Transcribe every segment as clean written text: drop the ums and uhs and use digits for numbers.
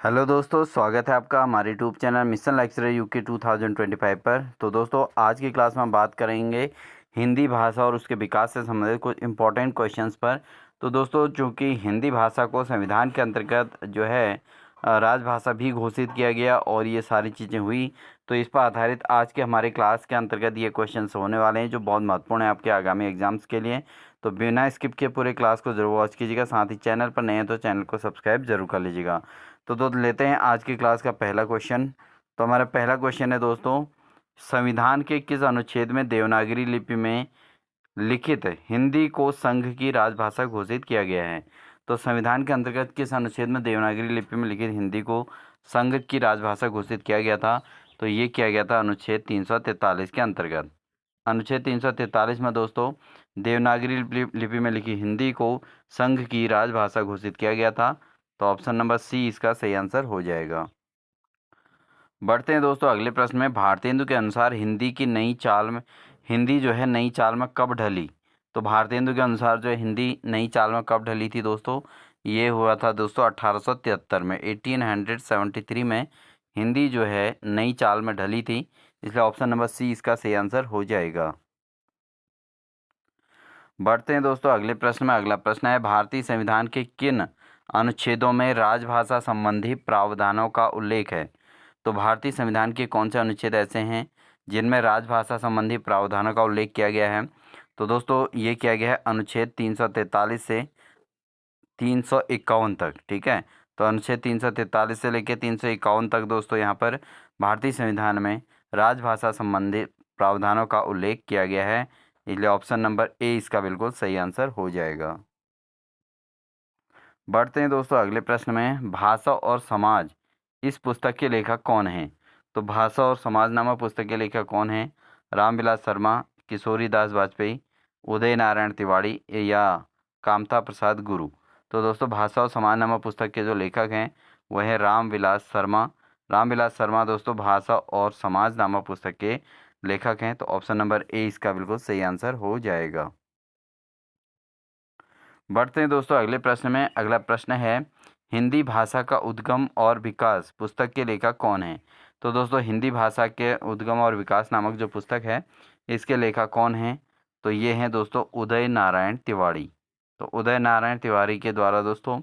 Hello दोस्तों, स्वागत है आपका हमारे YouTube channel mission lecturer UK 2025 पर। तो दोस्तों, आज की क्लास में हम बात करेंगे हिंदी भाषा और उसके विकास से संबंधित कुछ इम्पोर्टेंट क्वेश्चंस पर। तो दोस्तों, चूँकि हिंदी भाषा को संविधान के अंतर्गत जो है राजभाषा भी घोषित किया गया और ये सारी चीज़ें हुई, तो इस पर आधारित आज के हमारे क्लास के अंतर्गत ये क्वेश्चंस होने वाले हैं जो बहुत महत्वपूर्ण है आपके आगामी एग्जाम्स के लिए। तो बिना स्किप के पूरे क्लास को जरूर वॉच कीजिएगा। साथ ही चैनल पर नए हैं तो चैनल को सब्सक्राइब जरूर कर लीजिएगा। तो दोस्त लेते हैं आज की क्लास का पहला क्वेश्चन। तो हमारा पहला क्वेश्चन है दोस्तों, संविधान के किस अनुच्छेद में देवनागरी लिपि में लिखित हिंदी को संघ की राजभाषा घोषित किया गया है? तो संविधान के अंतर्गत किस अनुच्छेद में देवनागरी लिपि में लिखित हिंदी को संघ की राजभाषा घोषित किया गया था? तो ये किया गया था अनुच्छेद 343 के अंतर्गत। अनुच्छेद 343 में दोस्तों देवनागरी लिपि में लिखी हिंदी को संघ की राजभाषा घोषित किया गया था। तो ऑप्शन नंबर सी इसका सही आंसर हो जाएगा। बढ़ते हैं दोस्तों अगले प्रश्न में। भारतेंदु के अनुसार हिंदी जो है नई चाल में कब ढली? तो भारतेंदु के अनुसार जो है हिंदी नई चाल में कब ढली थी दोस्तों? ये हुआ था दोस्तों 1873 में, 1873 में हिंदी जो है नई चाल में ढली थी। इसलिए ऑप्शन नंबर सी इसका सही आंसर हो जाएगा। बढ़ते हैं दोस्तों अगले प्रश्न में। अगला प्रश्न है, भारतीय संविधान के किन अनुच्छेदों में राजभाषा संबंधी प्रावधानों का उल्लेख है? तो भारतीय संविधान के कौन से अनुच्छेद ऐसे हैं जिनमें राजभाषा संबंधी प्रावधानों का उल्लेख किया गया है? तो दोस्तों ये किया गया है अनुच्छेद 343 से 351 तक। ठीक है, तो अनुच्छेद 343 से लेकर 351 तक दोस्तों यहाँ पर भारतीय संविधान में राजभाषा संबंधी प्रावधानों का उल्लेख किया गया है। इसलिए ऑप्शन नंबर ए इसका बिल्कुल सही आंसर हो जाएगा। बढ़ते हैं दोस्तों अगले प्रश्न में। भाषा और समाज इस पुस्तक के लेखक कौन हैं? तो भाषा और समाज नामक पुस्तक के लेखक कौन हैं? रामविलास शर्मा, किशोरी दास वाजपेयी, उदय नारायण तिवारी या कामता प्रसाद गुरु? तो दोस्तों भाषा और समाज नामक पुस्तक के जो लेखक हैं वह है रामविलास शर्मा। रामविलास शर्मा दोस्तों भाषा और समाज नामक पुस्तक के लेखक हैं। तो ऑप्शन नंबर ए इसका बिल्कुल सही आंसर हो जाएगा। बढ़ते हैं दोस्तों अगले प्रश्न में। अगला प्रश्न है, हिंदी भाषा का उद्गम और विकास पुस्तक के लेखक कौन है? तो दोस्तों हिंदी भाषा के उद्गम और विकास नामक जो पुस्तक है इसके लेखक कौन हैं? तो ये हैं दोस्तों उदय नारायण तिवारी। तो उदय नारायण तिवारी के द्वारा दोस्तों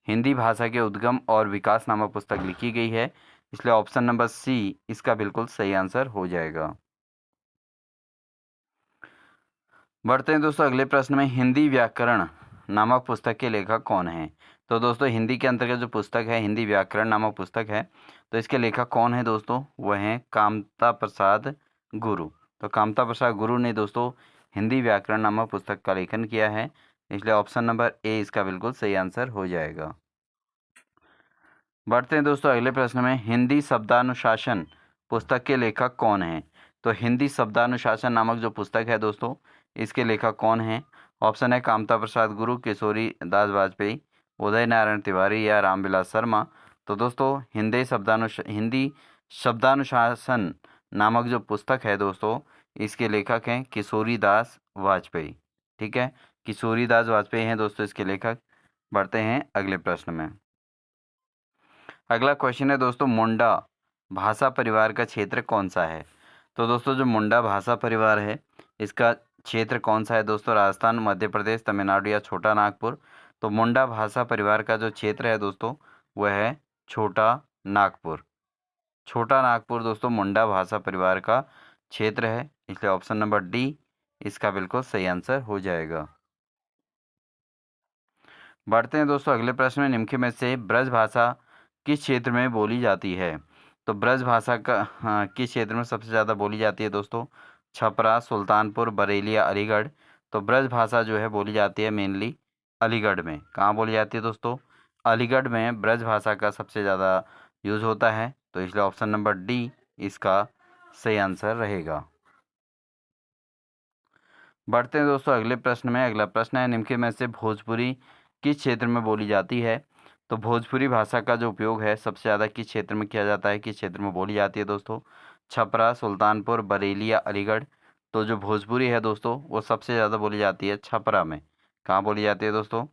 हिंदी भाषा के उद्गम और विकास नामक पुस्तक लिखी गई है। इसलिए ऑप्शन नंबर सी इसका बिल्कुल सही आंसर हो जाएगा। बढ़ते हैं दोस्तों अगले प्रश्न में। हिंदी व्याकरण नामक पुस्तक के लेखक कौन हैं? तो दोस्तों हिंदी के अंतर्गत जो पुस्तक है हिंदी व्याकरण नामक पुस्तक है, तो इसके लेखक कौन है दोस्तों? वह हैं कामता प्रसाद गुरु। तो कामता प्रसाद गुरु ने दोस्तों हिंदी व्याकरण नामक पुस्तक का लेखन किया है। इसलिए ऑप्शन नंबर ए इसका बिल्कुल सही आंसर हो जाएगा। बढ़ते हैं दोस्तों अगले प्रश्न में। हिंदी शब्दानुशासन पुस्तक के लेखक कौन हैं? तो हिंदी शब्दानुशासन नामक जो पुस्तक है दोस्तों इसके लेखक कौन हैं? ऑप्शन है कामता प्रसाद गुरु, किशोरी दास वाजपेयी, उदय नारायण तिवारी या रामविलास शर्मा। तो दोस्तों हिंदी शब्दानुशासन नामक जो पुस्तक है दोस्तों इसके लेखक हैं किशोरी दास वाजपेयी। ठीक है, किशोरी दास वाजपेयी हैं दोस्तों इसके लेखक। बढ़ते हैं अगले प्रश्न में। अगला क्वेश्चन है दोस्तों, मुंडा भाषा परिवार का क्षेत्र कौन सा है? तो दोस्तों जो मुंडा भाषा परिवार है इसका क्षेत्र कौन सा है दोस्तों? राजस्थान, मध्य प्रदेश, तमिलनाडु या छोटा नागपुर? तो मुंडा भाषा परिवार का जो क्षेत्र है दोस्तों वह है छोटा नागपुर। छोटा नागपुर दोस्तों मुंडा भाषा परिवार का क्षेत्र है। इसलिए ऑप्शन नंबर डी इसका बिल्कुल सही आंसर हो जाएगा। बढ़ते हैं दोस्तों अगले प्रश्न में। निम्न में से ब्रज भाषा किस क्षेत्र में बोली जाती है? तो ब्रज भाषा किस क्षेत्र में सबसे ज़्यादा बोली जाती है दोस्तों? छपरा, सुल्तानपुर, बरेली या अलीगढ़? तो ब्रज भाषा जो है बोली जाती है मेनली अलीगढ़ में। कहाँ बोली जाती है दोस्तों? अलीगढ़ में ब्रज भाषा का सबसे ज़्यादा यूज़ होता है। तो इसलिए ऑप्शन नंबर डी इसका सही आंसर रहेगा। बढ़ते हैं दोस्तों अगले प्रश्न में। अगला प्रश्न है, निम्न में से भोजपुरी किस क्षेत्र में बोली जाती है? तो भोजपुरी भाषा का जो उपयोग है सबसे ज़्यादा किस क्षेत्र में किया जाता है, किस क्षेत्र में बोली जाती है दोस्तों? छपरा, सुल्तानपुर, बरेली या अलीगढ़? तो जो भोजपुरी है दोस्तों वो सबसे ज़्यादा बोली जाती है छपरा में। कहाँ बोली जाती है दोस्तों?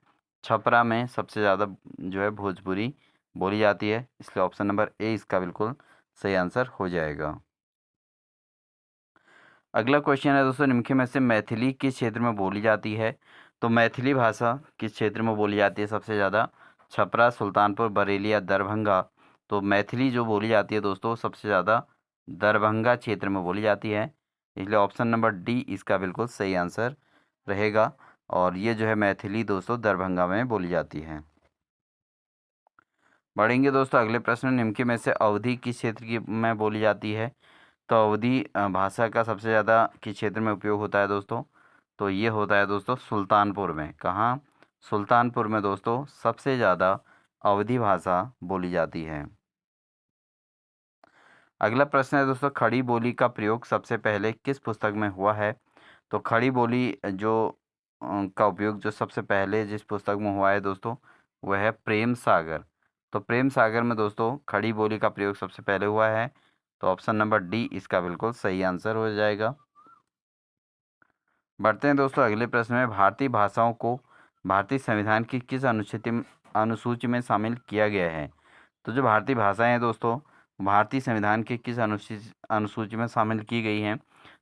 छपरा में सबसे ज़्यादा जो है भोजपुरी बोली जाती है, इसलिए ऑप्शन नंबर ए इसका बिल्कुल सही आंसर हो जाएगा। अगला क्वेश्चन है दोस्तों, निम्न में से मैथिली किस क्षेत्र में बोली जाती है? तो मैथिली भाषा किस क्षेत्र में बोली जाती है सबसे ज़्यादा? छपरा, सुल्तानपुर, बरेली या दरभंगा? तो मैथिली जो बोली जाती है दोस्तों सबसे ज़्यादा दरभंगा क्षेत्र में बोली जाती है, इसलिए ऑप्शन नंबर डी इसका बिल्कुल सही आंसर रहेगा। और ये जो है मैथिली दोस्तों दरभंगा में बोली जाती है। बढ़ेंगे दोस्तों अगले प्रश्न, निम्न में से अवधी किस क्षेत्र की में बोली जाती है? तो अवधी भाषा का सबसे ज़्यादा किस क्षेत्र में उपयोग होता है दोस्तों? तो ये होता है दोस्तों सुल्तानपुर में। कहाँ? सुल्तानपुर में दोस्तों सबसे ज़्यादा अवधी भाषा बोली जाती है। अगला प्रश्न है दोस्तों, खड़ी बोली का प्रयोग सबसे पहले किस पुस्तक में हुआ है? तो खड़ी बोली जो का उपयोग जो सबसे पहले जिस पुस्तक में हुआ है दोस्तों, वह है प्रेम सागर। तो प्रेम सागर में दोस्तों खड़ी बोली का प्रयोग सबसे पहले हुआ है, तो ऑप्शन नंबर डी इसका बिल्कुल सही आंसर हो जाएगा। बढ़ते हैं दोस्तों अगले प्रश्न में, भारतीय भाषाओं को भारतीय संविधान की किस अनुसूची में शामिल किया गया है? तो जो भारतीय भाषाएं हैं दोस्तों, भारतीय संविधान की किस अनुसूची में शामिल की गई हैं?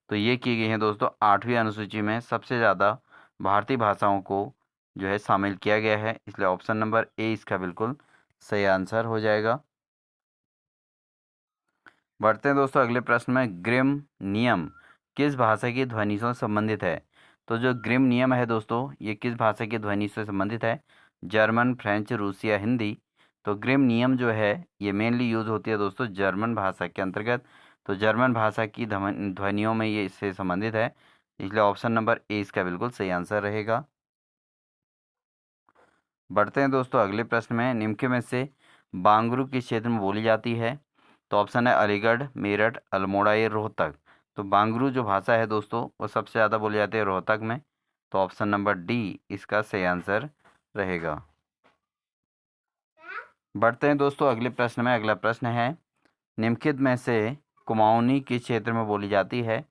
तो ये की गई हैं दोस्तों 8वीं अनुसूची में। सबसे ज़्यादा भारतीय भाषाओं को जो है शामिल किया गया है, इसलिए ऑप्शन नंबर ए इसका बिल्कुल सही आंसर हो जाएगा। बढ़ते हैं दोस्तों अगले प्रश्न में, ग्रिम नियम किस भाषा की ध्वनि से संबंधित है? तो जो ग्रिम नियम है दोस्तों, ये किस भाषा की ध्वनि से संबंधित है? जर्मन, फ्रेंच, रूसी या हिंदी? तो ग्रिम नियम जो है ये मेनली यूज़ होती है दोस्तों जर्मन भाषा के अंतर्गत, तो जर्मन भाषा की ध्वनियों में ये इससे संबंधित है, इसलिए ऑप्शन नंबर ए इसका बिल्कुल सही आंसर रहेगा। बढ़ते हैं दोस्तों अगले प्रश्न में, निम्न में से बांगरू किस क्षेत्र में बोली जाती है? तो ऑप्शन है अलीगढ़, मेरठ, अल्मोड़ा या रोहतक? तो बांगरू जो भाषा है दोस्तों वो सबसे ज़्यादा बोली जाती है रोहतक में, तो ऑप्शन नंबर डी इसका सही आंसर रहेगा। बढ़ते हैं दोस्तों अगले प्रश्न में, अगला प्रश्न है, निम्नलिखित में से कुमाऊनी किस क्षेत्र में बोली जाती है?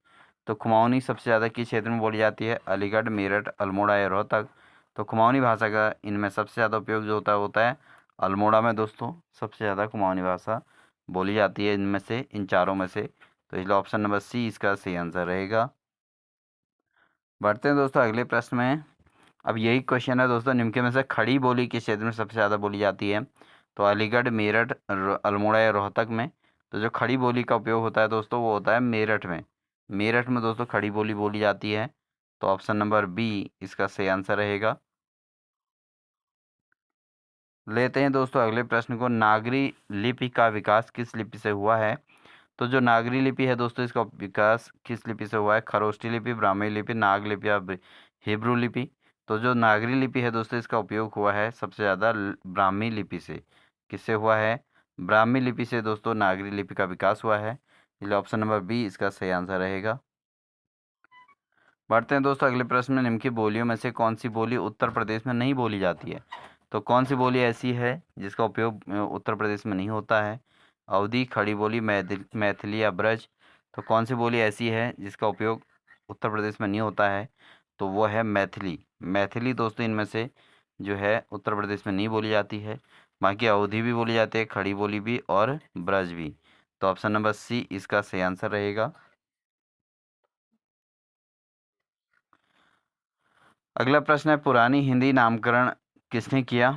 तो कुमाऊनी सबसे ज़्यादा किस क्षेत्र में बोली जाती है? अलीगढ़, मेरठ, अल्मोड़ा या रोहतक? तो कुमाऊनी भाषा का इनमें सबसे ज़्यादा उपयोग जो होता है अल्मोड़ा में दोस्तों सबसे ज़्यादा कुमाऊनी भाषा बोली जाती है इनमें से, इन चारों में से, तो इसलिए ऑप्शन नंबर सी इसका सही आंसर रहेगा। बढ़ते हैं दोस्तों अगले प्रश्न में, अब यही क्वेश्चन है दोस्तों, निम्न में से खड़ी बोली किस क्षेत्र में सबसे ज़्यादा बोली जाती है? तो अलीगढ़, मेरठ, अल्मोड़ा या रोहतक में? तो जो खड़ी बोली का उपयोग होता है दोस्तों वो होता है मेरठ में। मेरठ में दोस्तों खड़ी बोली बोली जाती है, तो ऑप्शन नंबर बी इसका सही आंसर रहेगा। लेते हैं दोस्तों अगले प्रश्न को, नागरी लिपि का विकास किस लिपि से हुआ है? तो जो नागरी लिपि है दोस्तों इसका विकास किस लिपि से हुआ है? खरोष्टी लिपि, ब्राह्मी लिपि, नाग लिपि या हिब्रू लिपि? तो जो नागरी लिपि है दोस्तों इसका उपयोग हुआ है सबसे ज़्यादा ब्राह्मी लिपि से। किससे हुआ है? ब्राह्मी लिपि से दोस्तों नागरी लिपि का विकास हुआ है, इसलिए ऑप्शन नंबर बी इसका सही आंसर रहेगा। बढ़ते हैं दोस्तों अगले प्रश्न में, निम्न की बोलियों में से कौन सी बोली उत्तर प्रदेश में नहीं बोली जाती है? तो कौन सी बोली ऐसी है जिसका उपयोग उत्तर प्रदेश में नहीं होता है? अवधी, खड़ी बोली, मैथिली या ब्रज? तो कौन सी बोली ऐसी है जिसका उपयोग उत्तर प्रदेश में नहीं होता है? तो वो है मैथिली। मैथिली दोस्तों इनमें से जो है उत्तर प्रदेश में नहीं बोली जाती है, बाकी अवधी भी बोली जाती है, खड़ी बोली भी और ब्रज भी, तो ऑप्शन नंबर सी इसका सही आंसर रहेगा। अगला प्रश्न है, पुरानी हिंदी नामकरण किसने किया?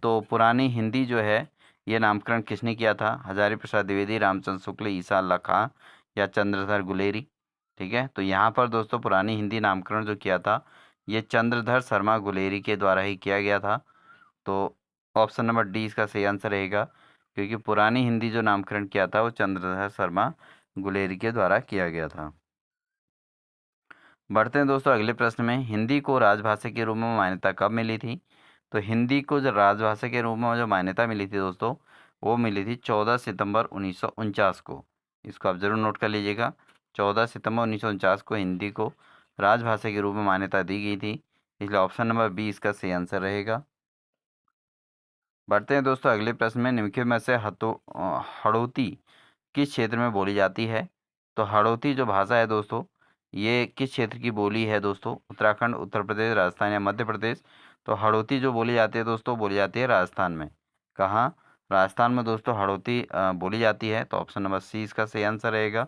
तो पुरानी हिंदी जो है ये नामकरण किसने किया था? हजारी प्रसाद द्विवेदी, रामचंद्र शुक्ल, ईसा अल्लाह खां या चंद्रधर गुलेरी? ठीक है, तो यहाँ पर दोस्तों पुरानी हिंदी नामकरण जो किया था ये चंद्रधर शर्मा गुलेरी के द्वारा ही किया गया था, तो ऑप्शन नंबर डी इसका सही आंसर रहेगा, क्योंकि पुरानी हिंदी जो नामकरण किया था वो चंद्रधर शर्मा गुलेरी के द्वारा किया गया था। बढ़ते हैं दोस्तों अगले प्रश्न में, हिंदी को राजभाषा के रूप में मान्यता कब मिली थी? तो हिंदी को जो राजभाषा के रूप में जो मान्यता मिली थी दोस्तों वो मिली थी 14 सितंबर 1949 को। इसको आप ज़रूर नोट कर लीजिएगा, 14 सितंबर 1949 को हिंदी को राजभाषा के रूप में मान्यता दी गई थी, इसलिए ऑप्शन नंबर बी इसका सही आंसर रहेगा। बढ़ते हैं दोस्तों अगले प्रश्न में, निम्नलिखित में से हड़ौती किस क्षेत्र में बोली जाती है? तो हड़ौती जो भाषा है दोस्तों ये किस क्षेत्र की बोली है दोस्तों? उत्तराखंड, उत्तर प्रदेश, राजस्थान या मध्य प्रदेश? तो हड़ौती जो बोली जाती है दोस्तों बोली जाती है राजस्थान में। कहाँ? राजस्थान में दोस्तों हड़ौती बोली जाती है, तो ऑप्शन नंबर सी इसका सही आंसर रहेगा।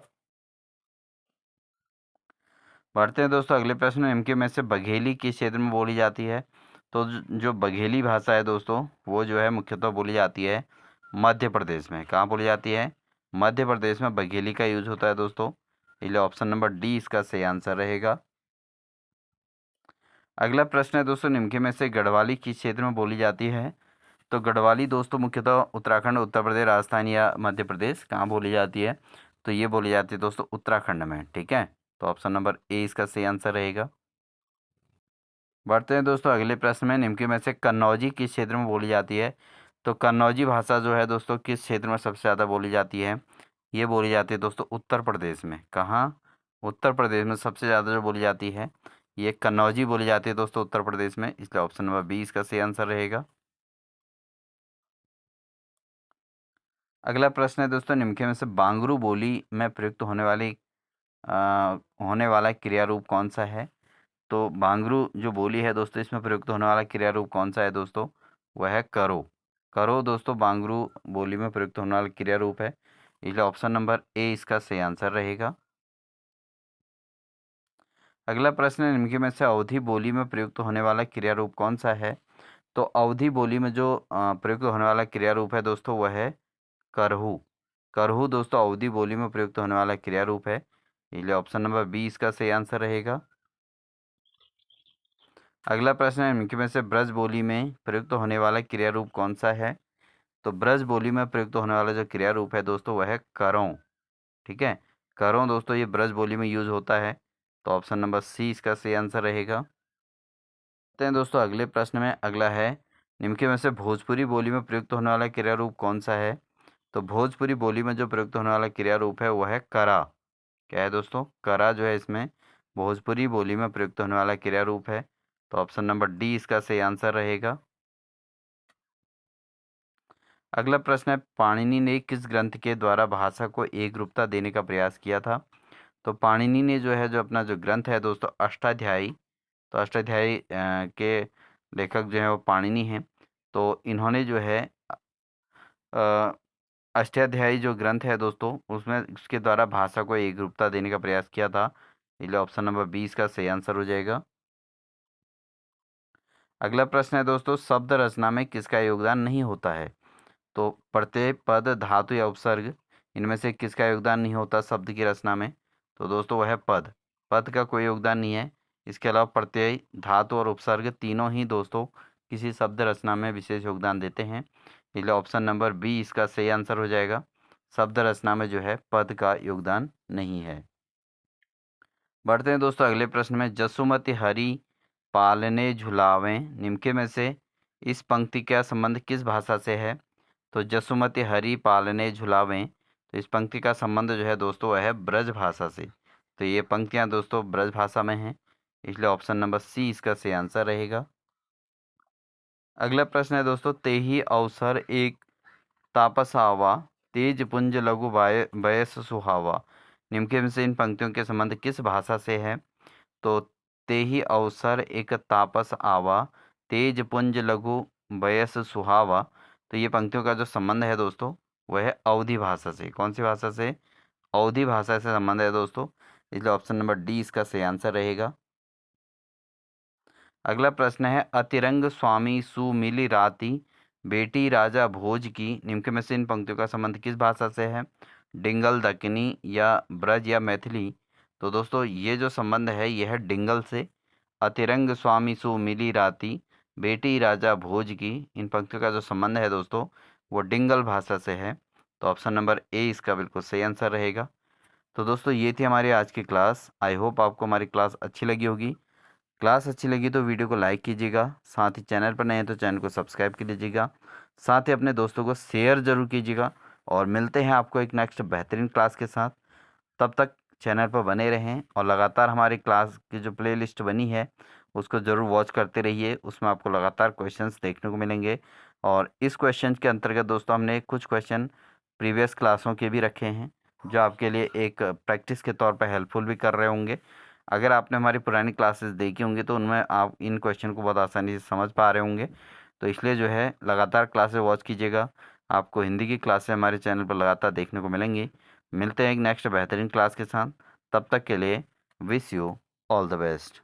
बढ़ते हैं दोस्तों अगले प्रश्न में, निम्न में से बघेली किस क्षेत्र में बोली जाती है? तो जो बघेली भाषा है दोस्तों, वो जो है मुख्यतः बोली जाती है मध्य प्रदेश में। कहाँ बोली जाती है? मध्य प्रदेश में बघेली का यूज होता है दोस्तों, इसलिए ऑप्शन नंबर डी इसका सही आंसर रहेगा। अगला प्रश्न है दोस्तों, निम्न में से गढ़वाली किस क्षेत्र में बोली जाती है? तो गढ़वाली दोस्तों मुख्यतः उत्तराखंड, उत्तर प्रदेश, राजस्थान या मध्य प्रदेश, कहाँ बोली जाती है? तो ये बोली जाती है दोस्तों उत्तराखंड में। ठीक है, तो ऑप्शन नंबर ए इसका सही आंसर रहेगा। बढ़ते हैं दोस्तों अगले प्रश्न में, निम्न में से कन्नौजी किस क्षेत्र में बोली जाती है? तो कन्नौजी भाषा जो है दोस्तों किस क्षेत्र में सबसे ज़्यादा बोली जाती है? ये बोली जाती है दोस्तों उत्तर प्रदेश में। कहाँ? उत्तर प्रदेश में सबसे ज़्यादा जो बोली जाती है ये कन्नौजी बोली जाती है दोस्तों उत्तर प्रदेश में, इसलिए ऑप्शन नंबर बी इसका सही आंसर रहेगा। अगला प्रश्न है दोस्तों, निम्न में से बांगरू बोली में प्रयुक्त होने वाला क्रिया रूप कौन सा है? तो बांगरू जो बोली है दोस्तों, इसमें प्रयुक्त होने वाला क्रिया रूप कौन सा है दोस्तों? वह है करो। करो दोस्तों बांगरू बोली में प्रयुक्त होने वाला क्रिया रूप है, इसलिए ऑप्शन नंबर ए इसका सही आंसर रहेगा। अगला प्रश्न है, निम्न में से अवधी बोली में प्रयुक्त होने वाला क्रिया रूप कौन सा है? तो अवधी बोली में जो प्रयुक्त होने वाला क्रिया रूप है दोस्तों वह है करहु। करहु दोस्तों अवधी बोली में प्रयुक्त होने वाला क्रिया रूप है, इसलिए ऑप्शन नंबर बी इसका सही आंसर रहेगा। अगला प्रश्न है, इनके में से ब्रज बोली में प्रयुक्त होने वाला क्रिया रूप कौन सा है? तो ब्रज बोली में प्रयुक्त होने वाला जो क्रिया रूप है दोस्तों वह है करों। ठीक है, करों दोस्तों ये ब्रज बोली में यूज होता है, तो ऑप्शन नंबर सी इसका सही आंसर रहेगा। तो दोस्तों अगले प्रश्न में अगला है, निम्न में से भोजपुरी बोली में प्रयुक्त होने वाला क्रिया रूप कौन सा है? तो भोजपुरी बोली में जो प्रयुक्त होने वाला क्रिया रूप है वह है करा। क्या है दोस्तों? करा जो है इसमें भोजपुरी बोली में प्रयुक्त होने वाला क्रिया रूप है, तो ऑप्शन नंबर डी इसका सही आंसर रहेगा। अगला प्रश्न है, पाणिनि ने किस ग्रंथ के द्वारा भाषा को एक रूपता देने का प्रयास किया था? तो पाणिनि ने जो है जो अपना जो ग्रंथ है दोस्तों अष्टाध्यायी, तो अष्टाध्यायी के लेखक जो है वो पाणिनि हैं। तो इन्होंने जो है अ, अष्टाध्यायी जो ग्रंथ है दोस्तों उसमें उसके द्वारा भाषा को एक रूपता देने का प्रयास किया था, इसलिए ऑप्शन नंबर 20 का सही आंसर हो जाएगा। अगला प्रश्न है दोस्तों, शब्द रचना में किसका योगदान नहीं होता है? तो प्रत्यय, पद, धातु या उपसर्ग, इनमें से किसका योगदान नहीं होता शब्द की रचना में? तो दोस्तों वह है पद। पद का कोई योगदान नहीं है। इसके अलावा प्रत्यय, धातु और उपसर्ग तीनों ही दोस्तों किसी शब्द रचना में विशेष योगदान देते हैं, इसलिए ऑप्शन नंबर बी इसका सही आंसर हो जाएगा। शब्द रचना में जो है पद का योगदान नहीं है। बढ़ते हैं दोस्तों अगले प्रश्न में, जसुमति हरि पालने झुलावें निम्न में से इस पंक्ति का संबंध किस भाषा से है? तो जसुमति हरि पालने झुलावें, तो इस पंक्ति का संबंध जो है दोस्तों वह है ब्रज भाषा से। तो ये पंक्तियां दोस्तों ब्रज भाषा में हैं, इसलिए ऑप्शन नंबर सी इसका सही आंसर रहेगा। अगला प्रश्न है दोस्तों, तेहि अवसर एक तापस आवा, तेज पुंज लघु बयस सुहावा, निम्न में से इन पंक्तियों के संबंध किस भाषा से है? तो तेहि अवसर एक तापस आवा, तेज पुंज लघु बयस सुहावा, तो ये पंक्तियों का जो संबंध है दोस्तों वह है अवधी भाषा से। कौन सी भाषा से? अवधी भाषा से संबंध है दोस्तों, इसलिए ऑप्शन नंबर डी इसका सही आंसर रहेगा। अगला प्रश्न है, अतिरंग स्वामी सुमिली राती, बेटी राजा भोज की, निम्न में से इन पंक्तियों का संबंध किस भाषा से है? डिंगल, दक्कनी या ब्रज या मैथिली, तो दोस्तों ये जो संबंध है यह है डिंगल से। अतिरंग स्वामी सुमिली राती, बेटी राजा भोज की, इन पंक्तियों का जो संबंध है दोस्तों वो डिंगल भाषा से है, तो ऑप्शन नंबर ए इसका बिल्कुल सही आंसर रहेगा। तो दोस्तों ये थी हमारी आज की क्लास। आई होप आपको हमारी क्लास अच्छी लगी होगी। क्लास अच्छी लगी तो वीडियो को लाइक कीजिएगा, साथ ही चैनल पर नए हैं तो चैनल को सब्सक्राइब कर लीजिएगा, साथ ही अपने दोस्तों को शेयर ज़रूर कीजिएगा। और मिलते हैं आपको एक नेक्स्ट बेहतरीन क्लास के साथ। तब तक चैनल पर बने रहें और लगातार हमारी क्लास की जो प्लेलिस्ट बनी है उसको ज़रूर वॉच करते रहिए, उसमें आपको लगातार क्वेश्चंस देखने को मिलेंगे। और इस क्वेश्चन के अंतर्गत दोस्तों हमने कुछ क्वेश्चन प्रीवियस क्लासों के भी रखे हैं जो आपके लिए एक प्रैक्टिस के तौर पर हेल्पफुल भी कर रहे होंगे। अगर आपने हमारी पुरानी क्लासेस देखी होंगी तो उनमें आप इन क्वेश्चन को बहुत आसानी से समझ पा रहे होंगे। तो इसलिए जो है लगातार क्लासेस वॉच कीजिएगा, आपको हिंदी की क्लासें हमारे चैनल पर लगातार देखने को मिलेंगी। मिलते हैं एक नेक्स्ट बेहतरीन क्लास के साथ। तब तक के लिए wish you all the best.